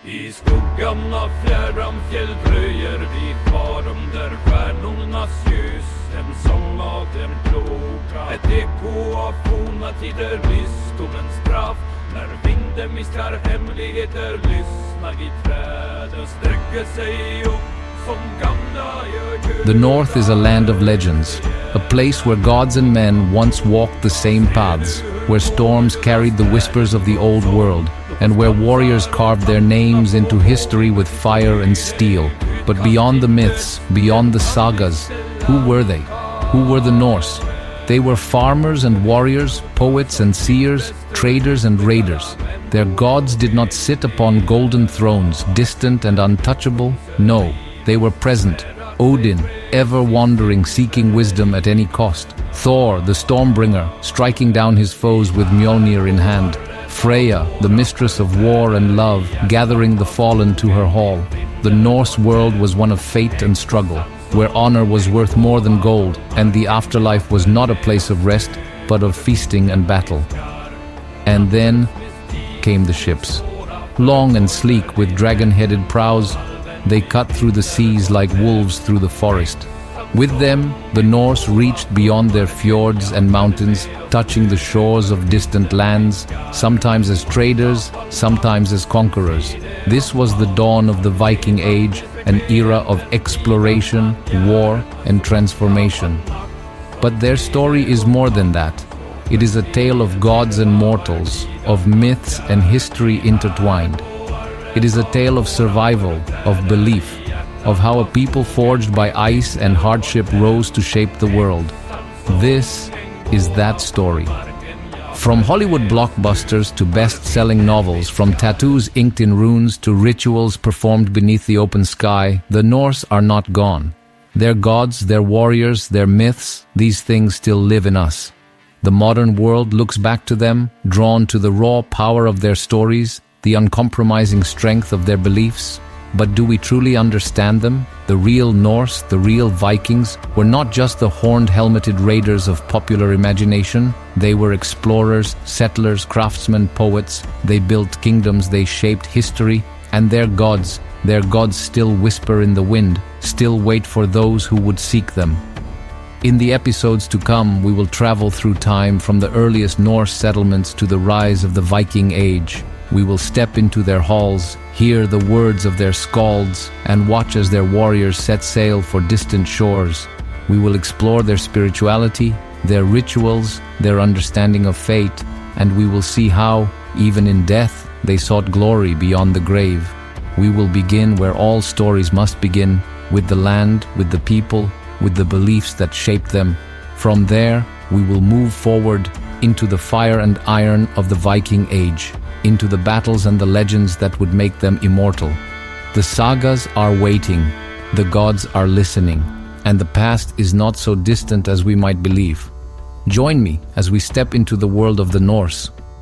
I skuggan av fjärran fjäll dröjer vi kvar under stjärnornas ljus. En sång av den kloka, ett eko av forna tider, visdomens straff. När vinden viskar hemligheter, lyssna i träden, sträcker sig upp som gamla gör. The North is a land of legends, a place where gods and men once walked the same paths, where storms carried the whispers of the old world, and where warriors carved their names into history with fire and steel. But beyond the myths, beyond the sagas, who were they? Who were the Norse? They were farmers and warriors, poets and seers, traders and raiders. Their gods did not sit upon golden thrones, distant and untouchable. No, they were present. Odin, ever wandering, seeking wisdom at any cost. Thor, the Stormbringer, striking down his foes with Mjolnir in hand. Freyja, the mistress of war and love, gathering the fallen to her hall. The Norse world was one of fate and struggle, where honor was worth more than gold, and the afterlife was not a place of rest, but of feasting and battle. And then came the ships. Long and sleek, with dragon-headed prows, they cut through the seas like wolves through the forest. With them, the Norse reached beyond their fjords and mountains, touching the shores of distant lands, sometimes as traders, sometimes as conquerors. This was the dawn of the Viking Age, an era of exploration, war, and transformation. But their story is more than that. It is a tale of gods and mortals, of myths and history intertwined. It is a tale of survival, of belief, of how a people forged by ice and hardship rose to shape the world. This is that story. From Hollywood blockbusters to best-selling novels, from tattoos inked in runes to rituals performed beneath the open sky, the Norse are not gone. Their gods, their warriors, their myths, these things still live in us. The modern world looks back to them, drawn to the raw power of their stories, the uncompromising strength of their beliefs. But do we truly understand them? The real Norse, the real Vikings, were not just the horned, helmeted raiders of popular imagination. They were explorers, settlers, craftsmen, poets. They built kingdoms, they shaped history, and their gods still whisper in the wind, still wait for those who would seek them. In the episodes to come, we will travel through time from the earliest Norse settlements to the rise of the Viking Age. We will step into their halls, hear the words of their skalds, and watch as their warriors set sail for distant shores. We will explore their spirituality, their rituals, their understanding of fate, and we will see how, even in death, they sought glory beyond the grave. We will begin where all stories must begin, with the land, with the people, with the beliefs that shaped them. From there, we will move forward into the fire and iron of the Viking Age, into the battles and the legends that would make them immortal. The sagas are waiting, the gods are listening, and the past is not so distant as we might believe. Join me as we step into the world of the Norse.